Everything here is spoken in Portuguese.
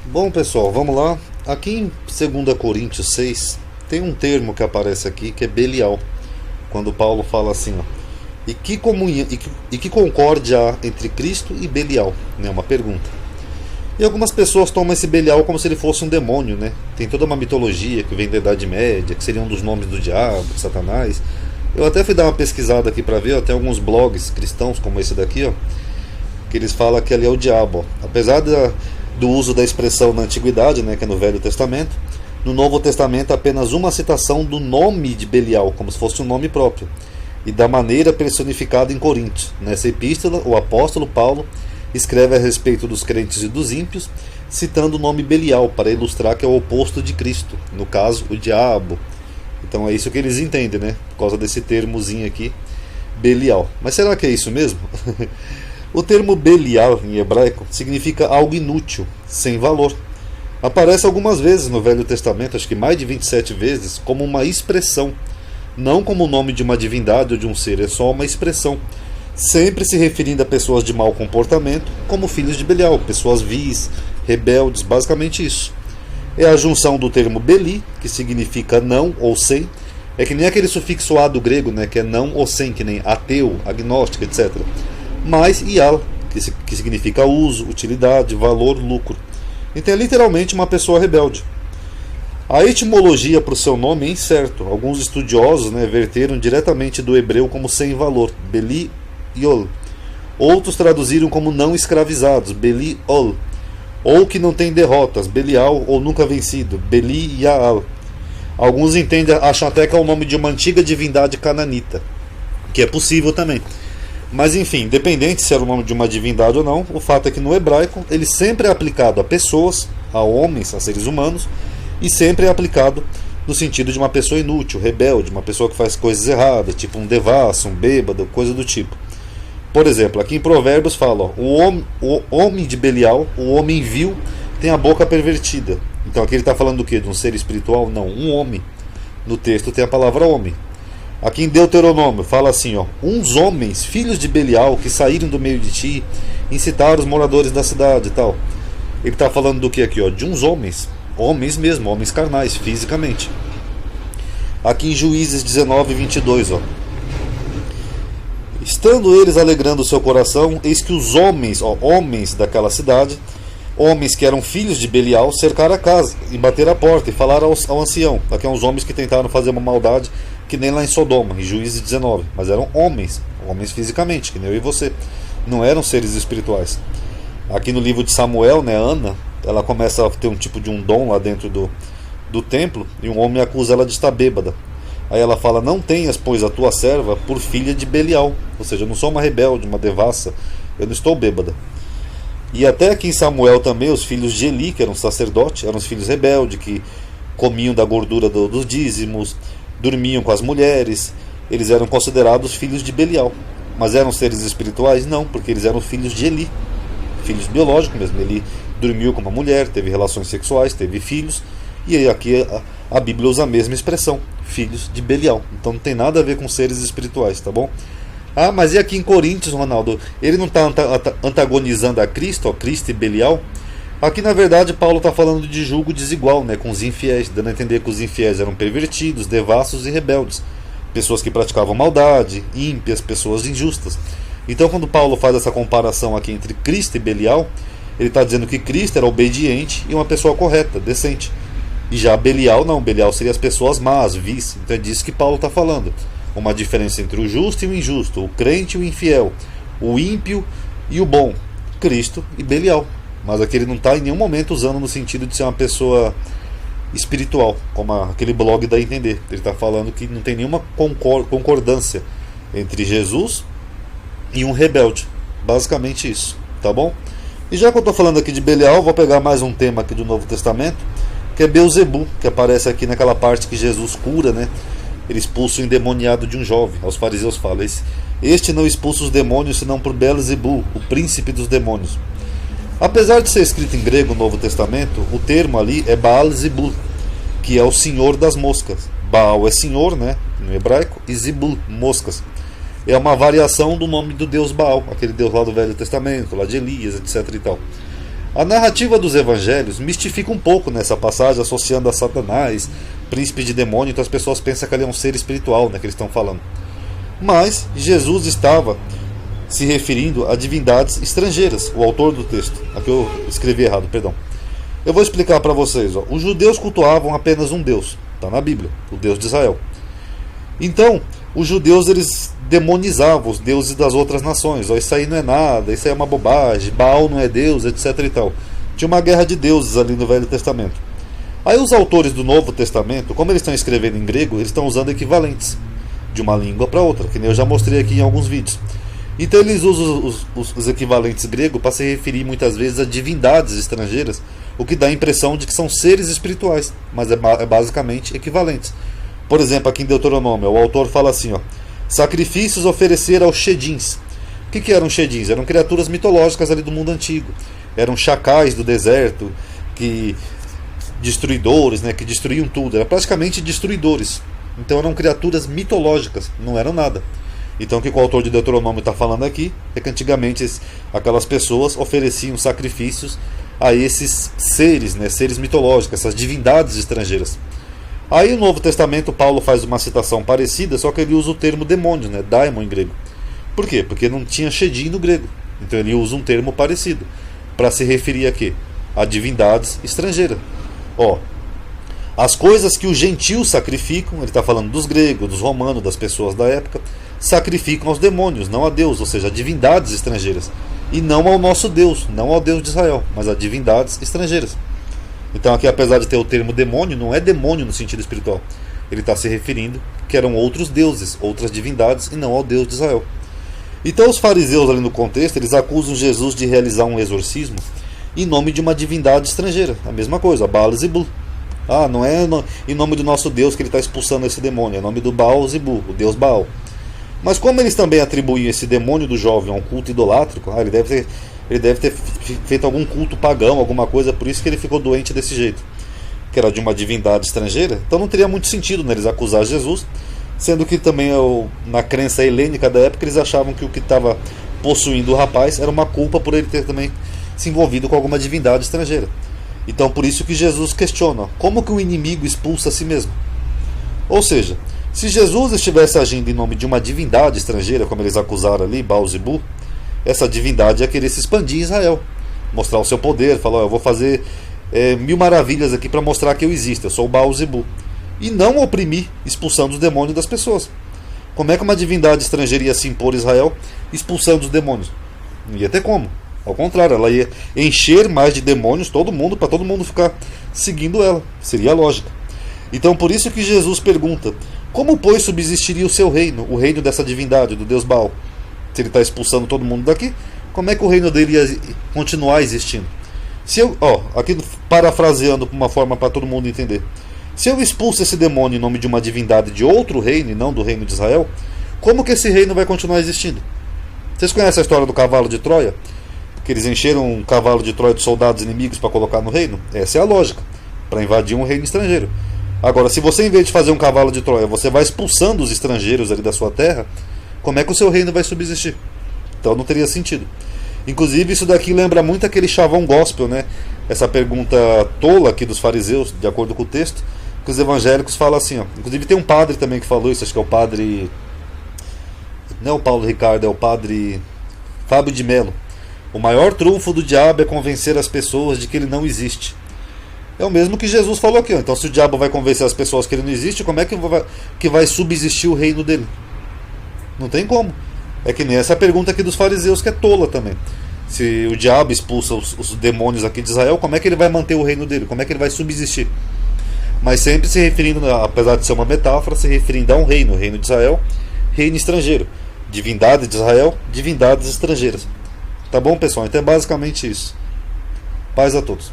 Bom, pessoal, vamos lá. Aqui em 2 Coríntios 6 tem um termo que aparece aqui que é Belial. Quando Paulo fala assim, ó, e que comunhão e que concórdia há entre Cristo e Belial, né? Uma pergunta. E algumas pessoas tomam esse Belial como se ele fosse um demônio, né? Tem toda uma mitologia que vem da Idade Média, que seria um dos nomes do diabo, de Satanás. Eu até fui dar uma pesquisada aqui para ver, ó, tem alguns blogs cristãos como esse daqui, ó, que eles falam que ali é o diabo, ó. Apesar do uso da expressão na Antiguidade, né, que é no Velho Testamento, no Novo Testamento apenas uma citação do nome de Belial, como se fosse um nome próprio, e da maneira personificada em Coríntios. Nessa epístola, o apóstolo Paulo escreve a respeito dos crentes e dos ímpios, citando o nome Belial, para ilustrar que é o oposto de Cristo, no caso, o diabo. Então é isso que eles entendem, né? Por causa desse termozinho aqui, Belial. Mas será que é isso mesmo? O termo Belial, em hebraico, significa algo inútil, sem valor. Aparece algumas vezes no Velho Testamento, acho que mais de 27 vezes, como uma expressão. Não como o nome de uma divindade ou de um ser, é só uma expressão. Sempre se referindo a pessoas de mau comportamento, como filhos de Belial, pessoas vis, rebeldes, basicamente isso. É a junção do termo Beli, que significa não ou sem, é que nem aquele sufixo a do grego, né, que é não ou sem, que nem ateu, agnóstico, etc. Mais ial, que significa uso, utilidade, valor, lucro. Então é literalmente uma pessoa rebelde. A etimologia para o seu nome é incerto. Alguns estudiosos, né, verteram diretamente do hebreu como sem valor, Beli-ol. Outros traduziram como não escravizados, Beli-ol. Ou que não tem derrotas, Belial, ou nunca vencido, Beli-yaal. Alguns entendem, acham até que é o nome de uma antiga divindade cananita, que é possível também. Mas enfim, independente se era o nome de uma divindade ou não, o fato é que no hebraico ele sempre é aplicado a pessoas, a homens, a seres humanos, e sempre é aplicado no sentido de uma pessoa inútil, rebelde, uma pessoa que faz coisas erradas, tipo um devasso, um bêbado, coisa do tipo. Por exemplo, aqui em Provérbios fala, ó, o homem de Belial, o homem vil, tem a boca pervertida. Então aqui ele está falando do quê? De um ser espiritual? Não, um homem. No texto tem a palavra homem. Aqui em Deuteronômio fala assim, ó, uns homens, filhos de Belial, que saíram do meio de ti, incitaram os moradores da cidade e tal. Ele está falando do que aqui? Ó, de uns homens, homens mesmo, homens carnais, fisicamente. Aqui em Juízes 19, 22, ó. Estando eles alegrando o seu coração, eis que os homens, ó, homens daquela cidade, homens que eram filhos de Belial, cercaram a casa e bateram a porta e falaram ao ancião. Aqui são os homens que tentaram fazer uma maldade, que nem lá em Sodoma, em Juízes 19. Mas eram homens, homens fisicamente, que nem eu e você. Não eram seres espirituais. Aqui no livro de Samuel, né, Ana, ela começa a ter um tipo de um dom lá dentro do templo, e um homem acusa ela de estar bêbada. Aí ela fala, não tenhas, pois, a tua serva por filha de Belial. Ou seja, eu não sou uma rebelde, uma devassa, eu não estou bêbada. E até aqui em Samuel também, os filhos de Eli, que eram sacerdotes, eram os filhos rebeldes, que comiam da gordura dos dízimos, dormiam com as mulheres. Eles eram considerados filhos de Belial. Mas eram seres espirituais? Não, porque eles eram filhos de Eli, filhos biológicos mesmo. Eli dormiu com uma mulher, teve relações sexuais, teve filhos. E aí aqui a Bíblia usa a mesma expressão, filhos de Belial. Então não tem nada a ver com seres espirituais, tá bom? Ah, mas e aqui em Coríntios, Ronaldo? Ele não está antagonizando a Cristo, ó, Cristo e Belial? Aqui na verdade Paulo está falando de julgo desigual, né, com os infiéis, dando a entender que os infiéis eram pervertidos, devassos e rebeldes. Pessoas que praticavam maldade, ímpias, pessoas injustas. Então quando Paulo faz essa comparação aqui entre Cristo e Belial, ele está dizendo que Cristo era obediente e uma pessoa correta, decente. E já Belial não, Belial seria as pessoas más, vis. Então é disso que Paulo está falando. Uma diferença entre o justo e o injusto, o crente e o infiel, o ímpio e o bom, Cristo e Belial. Mas aqui ele não está em nenhum momento usando no sentido de ser uma pessoa espiritual, como aquele blog dá a entender. Ele está falando que não tem nenhuma concordância entre Jesus e um rebelde. Basicamente isso, tá bom? E já que eu estou falando aqui de Belial, vou pegar mais um tema aqui do Novo Testamento, que é Beelzebu, que aparece aqui naquela parte que Jesus cura, né? Ele expulsa o endemoniado de um jovem. Aos fariseus fala, este não expulsa os demônios senão por Beelzebu, o príncipe dos demônios. Apesar de ser escrito em grego no Novo Testamento, o termo ali é Baal-zebul, que é o senhor das moscas. Baal é senhor, né, no hebraico, e Zebul, moscas. É uma variação do nome do deus Baal, aquele deus lá do Velho Testamento, lá de Elias, etc. e tal. A narrativa dos evangelhos mistifica um pouco nessa passagem, associando a Satanás, príncipe de demônio, então as pessoas pensam que ele é um ser espiritual, né, que eles estão falando. Mas Jesus estava se referindo a divindades estrangeiras, o autor do texto. Aqui eu escrevi errado, perdão. Eu vou explicar para vocês. Os judeus cultuavam apenas um Deus, está na Bíblia, o Deus de Israel. Então, os judeus eles demonizavam os deuses das outras nações. Isso aí não é nada, isso aí é uma bobagem, Baal não é Deus, etc. e tal. Tinha uma guerra de deuses ali no Velho Testamento. Aí os autores do Novo Testamento, como eles estão escrevendo em grego, eles estão usando equivalentes de uma língua para outra, que nem eu já mostrei aqui em alguns vídeos. Então eles usam os equivalentes grego para se referir muitas vezes a divindades estrangeiras, o que dá a impressão de que são seres espirituais, mas é basicamente equivalentes. Por exemplo, aqui em Deuteronômio, o autor fala assim, ó, sacrifícios oferecer aos Shedins. O que eram Shedins? Eram criaturas mitológicas ali do mundo antigo. Eram chacais do deserto, destruidores, né, que destruíam tudo. Eram praticamente destruidores. Então eram criaturas mitológicas, não eram nada. Então o que o autor de Deuteronômio está falando aqui é que antigamente aquelas pessoas ofereciam sacrifícios a esses seres, né, seres mitológicos, essas divindades estrangeiras. Aí no Novo Testamento Paulo faz uma citação parecida, só que ele usa o termo demônio, né, daimon em grego. Por quê? Porque não tinha shedim no grego. Então ele usa um termo parecido para se referir a quê? A divindades estrangeiras. Ó, as coisas que os gentios sacrificam, ele está falando dos gregos, dos romanos, das pessoas da época, sacrificam aos demônios, não a Deus, ou seja, a divindades estrangeiras. E não ao nosso Deus, não ao Deus de Israel, mas a divindades estrangeiras. Então aqui, apesar de ter o termo demônio, não é demônio no sentido espiritual. Ele está se referindo que eram outros deuses, outras divindades, e não ao Deus de Israel. Então os fariseus ali no contexto, eles acusam Jesus de realizar um exorcismo em nome de uma divindade estrangeira. A mesma coisa, Baal-Zebul. Não é em nome do nosso Deus que ele está expulsando esse demônio, é em nome do Baal-Zebul, o Deus Baal. Mas como eles também atribuíam esse demônio do jovem a um culto idolátrico, ele deve ter feito algum culto pagão, alguma coisa, por isso que ele ficou doente desse jeito, que era de uma divindade estrangeira. Então não teria muito sentido, né, eles acusar Jesus, sendo que também na crença helênica da época eles achavam que o que estava possuindo o rapaz era uma culpa por ele ter também se envolvido com alguma divindade estrangeira. Então por isso que Jesus questiona, como que o inimigo expulsa a si mesmo? Ou seja, se Jesus estivesse agindo em nome de uma divindade estrangeira, como eles acusaram ali, Baal-Zebul, essa divindade ia querer se expandir em Israel, mostrar o seu poder, falar, eu vou fazer 1000 maravilhas aqui para mostrar que eu existo, eu sou o Baal-Zebul, e não oprimir, expulsando os demônios das pessoas. Como é que uma divindade estrangeira ia se impor a Israel, expulsando os demônios? Não ia ter como. Ao contrário, ela ia encher mais de demônios todo mundo, para todo mundo ficar seguindo ela. Seria a lógica. Então por isso que Jesus pergunta, como pois subsistiria o seu reino, o reino dessa divindade, do Deus Baal? Se ele está expulsando todo mundo daqui, como é que o reino dele ia continuar existindo? Se eu, aqui parafraseando uma forma para todo mundo entender, se eu expulso esse demônio em nome de uma divindade de outro reino, e não do reino de Israel, como que esse reino vai continuar existindo? Vocês conhecem a história do cavalo de Troia? Que eles encheram um cavalo de Troia de soldados inimigos para colocar no reino? Essa é a lógica, para invadir um reino estrangeiro. Agora, se você, em vez de fazer um cavalo de Troia, você vai expulsando os estrangeiros ali da sua terra, como é que o seu reino vai subsistir? Então não teria sentido. Inclusive, isso daqui lembra muito aquele chavão gospel, né? Essa pergunta tola aqui dos fariseus, de acordo com o texto, que os evangélicos falam assim, ó. Inclusive tem um padre também que falou isso, acho que é o padre... Não é o Paulo Ricardo, é o padre Fábio de Mello. O maior trunfo do diabo é convencer as pessoas de que ele não existe. É o mesmo que Jesus falou aqui, ó. Então se o diabo vai convencer as pessoas que ele não existe, como é que vai subsistir o reino dele? Não tem como. É que nem essa pergunta aqui dos fariseus, que é tola também. Se o diabo expulsa os demônios aqui de Israel, como é que ele vai manter o reino dele? Como é que ele vai subsistir? Mas sempre se referindo, apesar de ser uma metáfora, se referindo a um reino, o reino de Israel, reino estrangeiro. Divindade de Israel, divindades estrangeiras. Tá bom, pessoal? Então é basicamente isso. Paz a todos.